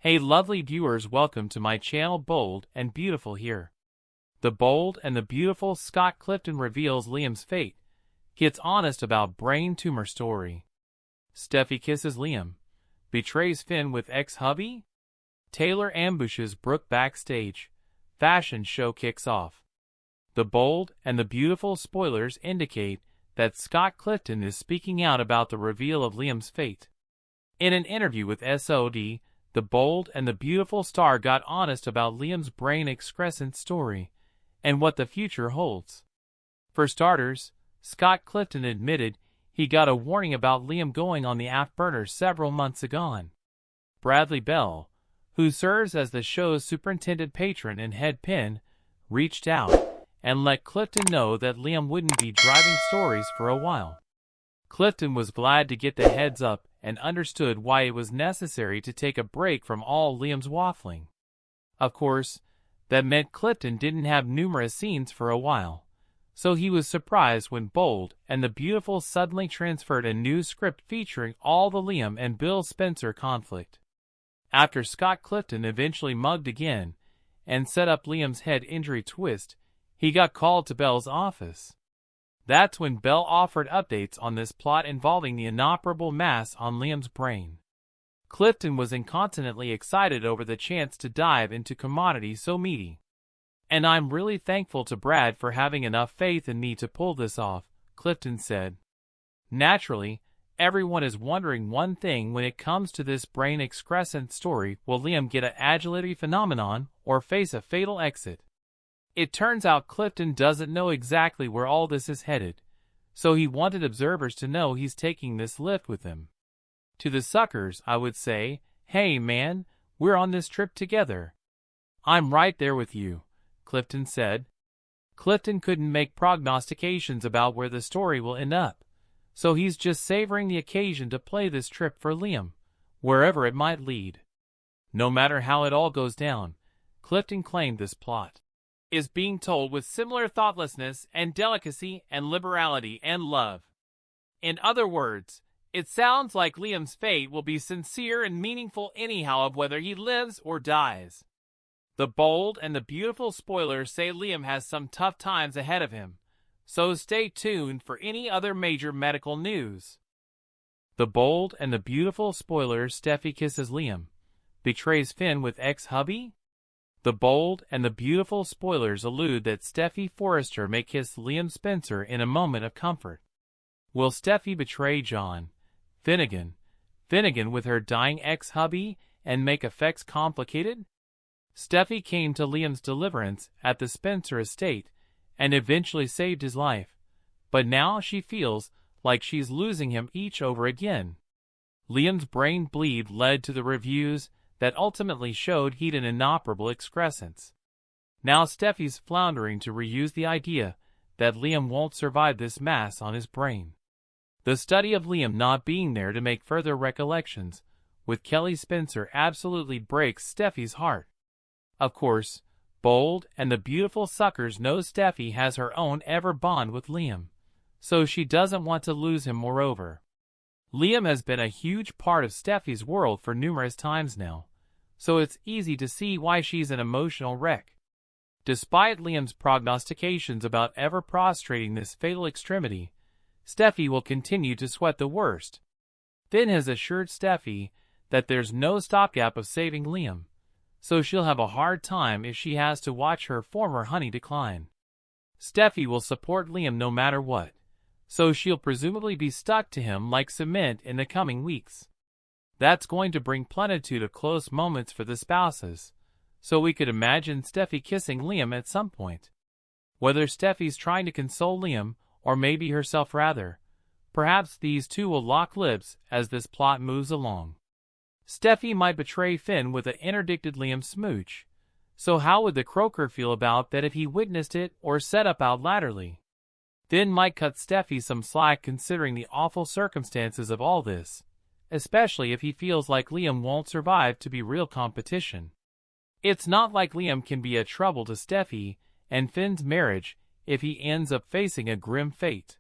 Hey lovely viewers, welcome to my channel. Bold and Beautiful here. The Bold and the Beautiful Scott Clifton reveals Liam's fate, gets honest about brain tumor story. Steffy kisses Liam, betrays Finn with ex-hubby? Taylor ambushes Brooke backstage, fashion show kicks off. The Bold and the Beautiful spoilers indicate that Scott Clifton is speaking out about the reveal of Liam's fate. In an interview with SOD, the Bold and the Beautiful star got honest about Liam's brain excrescence story and what the future holds. For starters, Scott Clifton admitted he got a warning about Liam going on the afterburner several months ago. Bradley Bell, who serves as the show's superintendent patron and head pin, reached out and let Clifton know that Liam wouldn't be driving stories for a while. Clifton was glad to get the heads up and understood why it was necessary to take a break from all Liam's waffling. Of course, that meant Clifton didn't have numerous scenes for a while, so he was surprised when Bold and the Beautiful suddenly transferred a new script featuring all the Liam and Bill Spencer conflict. After Scott Clifton eventually mugged again and set up Liam's head injury twist, he got called to Bell's office. That's when Bell offered updates on this plot involving the inoperable mass on Liam's brain. Clifton was incontinently excited over the chance to dive into commodity so meaty. "And I'm really thankful to Brad for having enough faith in me to pull this off," Clifton said. Naturally, everyone is wondering one thing when it comes to this brain excrescence story: will Liam get an agility phenomenon or face a fatal exit? It turns out Clifton doesn't know exactly where all this is headed, so he wanted observers to know he's taking this lift with him. To the suckers, I would say, hey man, we're on this trip together. I'm right there with you, Clifton said. Clifton couldn't make prognostications about where the story will end up, so he's just savoring the occasion to play this trip for Liam, wherever it might lead. No matter how it all goes down, Clifton claimed this plot is being told with similar thoughtlessness and delicacy and liberality and love. In other words, it sounds like Liam's fate will be sincere and meaningful anyhow of whether he lives or dies. The Bold and the Beautiful spoilers say Liam has some tough times ahead of him, so stay tuned for any other major medical news. The Bold and the Beautiful spoilers: Steffy kisses Liam, betrays Finn with ex-hubby? The Bold and the Beautiful spoilers allude that Steffy Forrester may kiss Liam Spencer in a moment of comfort. Will Steffy betray John Finnegan with her dying ex-hubby and make effects complicated? Steffy came to Liam's deliverance at the Spencer estate and eventually saved his life, but now she feels like she's losing him each over again. Liam's brain bleed led to the reviews that ultimately showed he'd an inoperable excrescence. Now Steffy's floundering to reuse the idea that Liam won't survive this mass on his brain. The study of Liam not being there to make further recollections with Kelly Spencer absolutely breaks Steffy's heart. Of course, Bold and the Beautiful suckers know Steffy has her own ever bond with Liam, so she doesn't want to lose him. Moreover, Liam has been a huge part of Steffy's world for numerous times now, so it's easy to see why she's an emotional wreck. Despite Liam's prognostications about ever prostrating this fatal extremity, Steffy will continue to sweat the worst. Finn has assured Steffy that there's no stopgap of saving Liam, so she'll have a hard time if she has to watch her former honey decline. Steffy will support Liam no matter what, so she'll presumably be stuck to him like cement in the coming weeks. That's going to bring plenitude of close moments for the spouses, so we could imagine Steffy kissing Liam at some point. Whether Steffy's trying to console Liam, or maybe herself rather, perhaps these two will lock lips as this plot moves along. Steffy might betray Finn with an interdicted Liam smooch, so how would the croaker feel about that if he witnessed it or set up out latterly? Finn might cut Steffy some slack considering the awful circumstances of all this, especially if he feels like Liam won't survive to be real competition. It's not like Liam can be a trouble to Steffy and Finn's marriage if he ends up facing a grim fate.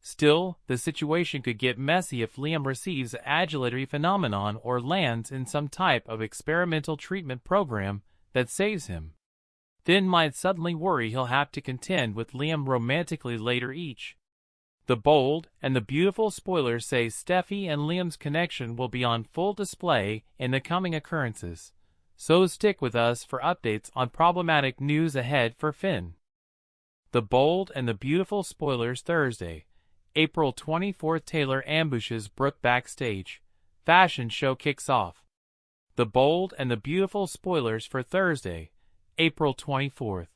Still, the situation could get messy if Liam receives an adulatory phenomenon or lands in some type of experimental treatment program that saves him. Finn might suddenly worry he'll have to contend with Liam romantically later each. The bold and the beautiful spoilers say Steffy and Liam's connection will be on full display in the coming occurrences, so stick with us for updates on problematic news ahead for Finn. The bold and the beautiful spoilers Thursday, April 24th. Taylor ambushes Brooke backstage. Fashion show kicks off. The bold and the beautiful spoilers for Thursday, April 24th,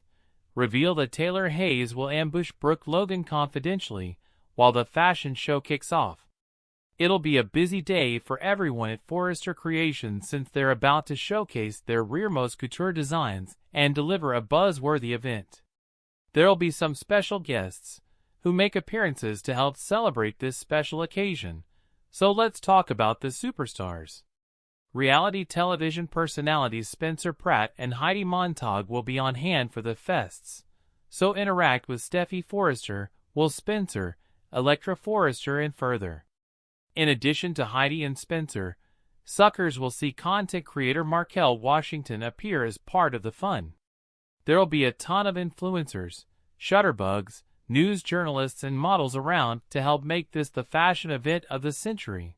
reveal that Taylor Hayes will ambush Brooke Logan confidentially while the fashion show kicks off. It'll be a busy day for everyone at Forrester Creations since they're about to showcase their rearmost couture designs and deliver a buzz-worthy event. There'll be some special guests who make appearances to help celebrate this special occasion, so let's talk about the superstars. Reality television personalities Spencer Pratt and Heidi Montag will be on hand for the fests, so interact with Steffy Forrester, Will Spencer, Electra Forrester and further. In addition to Heidi and Spencer, suckers will see content creator Markel Washington appear as part of the fun. There'll be a ton of influencers, shutterbugs, news journalists and models around to help make this the fashion event of the century.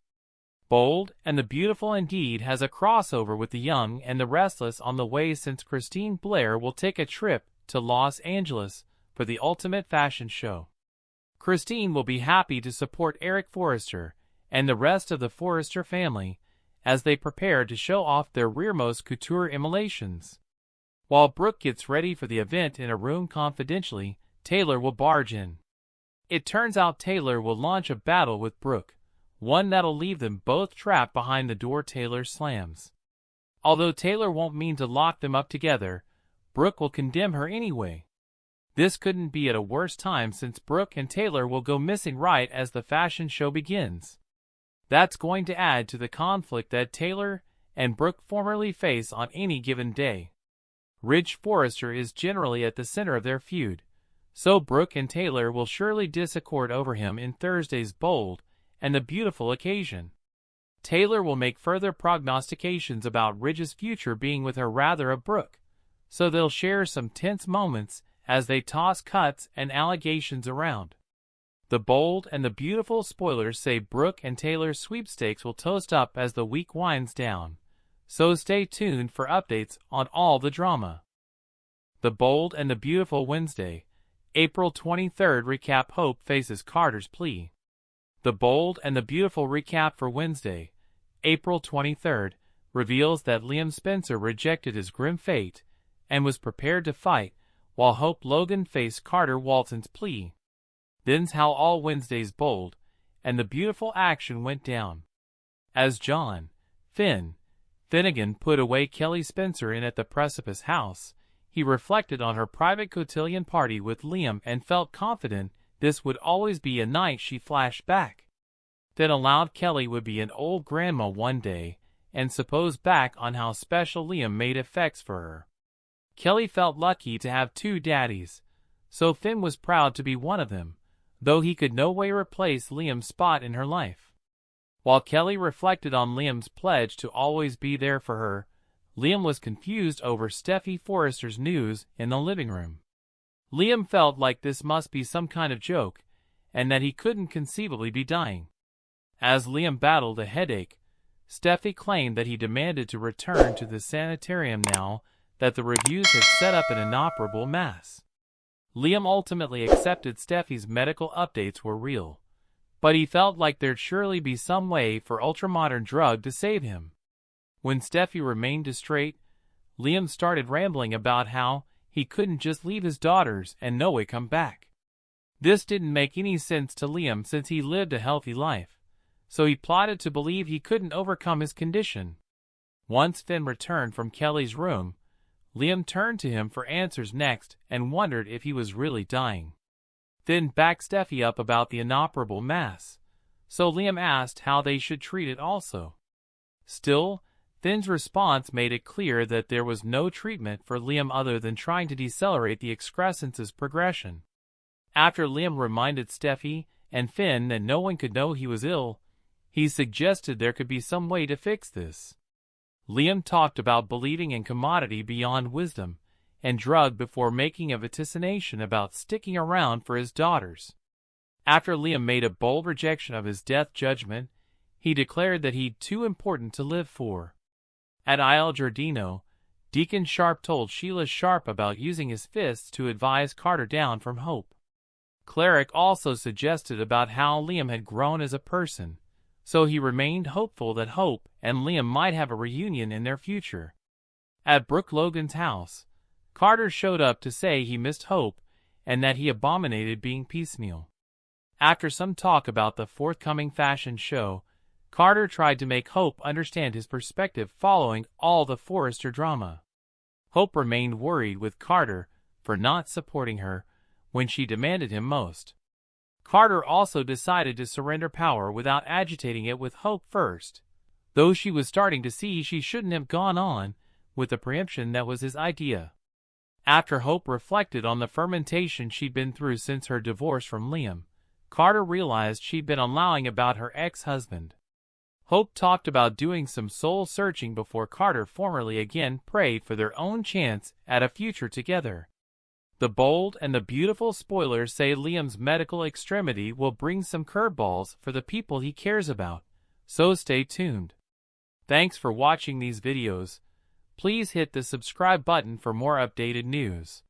Bold and the Beautiful indeed has a crossover with the Young and the Restless on the way since Christine Blair will take a trip to Los Angeles for the ultimate fashion show. Christine will be happy to support Eric Forrester and the rest of the Forrester family as they prepare to show off their rearmost couture immolations. While Brooke gets ready for the event in a room confidentially, Taylor will barge in. It turns out Taylor will launch a battle with Brooke, one that'll leave them both trapped behind the door Taylor slams. Although Taylor won't mean to lock them up together, Brooke will condemn her anyway. This couldn't be at a worse time since Brooke and Taylor will go missing right as the fashion show begins. That's going to add to the conflict that Taylor and Brooke formerly face on any given day. Ridge Forrester is generally at the center of their feud, so Brooke and Taylor will surely disaccord over him in Thursday's bold and the beautiful occasion. Taylor will make further prognostications about Ridge's future being with her rather of Brooke, so they'll share some tense moments as they toss cuts and allegations around. The bold and the beautiful spoilers say Brooke and Taylor's sweepstakes will toast up as the week winds down, so stay tuned for updates on all the drama. The bold and the beautiful Wednesday, April 23rd recap. Hope faces Carter's plea. The bold and the beautiful recap for Wednesday, April 23rd, reveals that Liam Spencer rejected his grim fate and was prepared to fight, while Hope Logan faced Carter Walton's plea. Then's how all Wednesday's bold and the beautiful action went down. As John Finnegan put away Kelly Spencer in at the Precipice House, he reflected on her private cotillion party with Liam and felt confident this would always be a night. She flashed back, then allowed Kelly would be an old grandma one day, and supposed back on how special Liam made effects for her. Kelly felt lucky to have two daddies, so Finn was proud to be one of them, though he could no way replace Liam's spot in her life. While Kelly reflected on Liam's pledge to always be there for her, Liam was confused over Steffy Forrester's news in the living room. Liam felt like this must be some kind of joke, and that he couldn't conceivably be dying. As Liam battled a headache, Steffy claimed that he demanded to return to the sanitarium now that the reviews had set up an inoperable mass. Liam ultimately accepted Steffy's medical updates were real, but he felt like there'd surely be some way for ultramodern drug to save him. When Steffy remained distrait, Liam started rambling about how he couldn't just leave his daughters and no way come back. This didn't make any sense to Liam since he lived a healthy life, so he plotted to believe he couldn't overcome his condition. Once Finn returned from Kelly's room, Liam turned to him for answers next and wondered if he was really dying. Finn backed Steffy up about the inoperable mass, so Liam asked how they should treat it also. Still, Finn's response made it clear that there was no treatment for Liam other than trying to decelerate the excrescence's progression. After Liam reminded Steffy and Finn that no one could know he was ill, he suggested there could be some way to fix this. Liam talked about believing in commodity beyond wisdom and drug before making a vaticination about sticking around for his daughters. After Liam made a bold rejection of his death judgment, he declared that he'd too important to live for. At Isle Giardino, Deacon Sharp told Sheila Sharp about using his fists to advise Carter down from Hope. Cleric also suggested about how Liam had grown as a person, so he remained hopeful that Hope and Liam might have a reunion in their future. At Brooke Logan's house, Carter showed up to say he missed Hope and that he abominated being piecemeal. After some talk about the forthcoming fashion show, Carter tried to make Hope understand his perspective following all the Forrester drama. Hope remained worried with Carter for not supporting her when she demanded him most. Carter also decided to surrender power without agitating it with Hope first, though she was starting to see she shouldn't have gone on with the preemption that was his idea. After Hope reflected on the fermentation she'd been through since her divorce from Liam, Carter realized she'd been lying about her ex-husband. Hope talked about doing some soul-searching before Carter formally again prayed for their own chance at a future together. The bold and the beautiful spoilers say Liam's medical extremity will bring some curveballs for the people he cares about, so stay tuned. Thanks for watching these videos. Please hit the subscribe button for more updated news.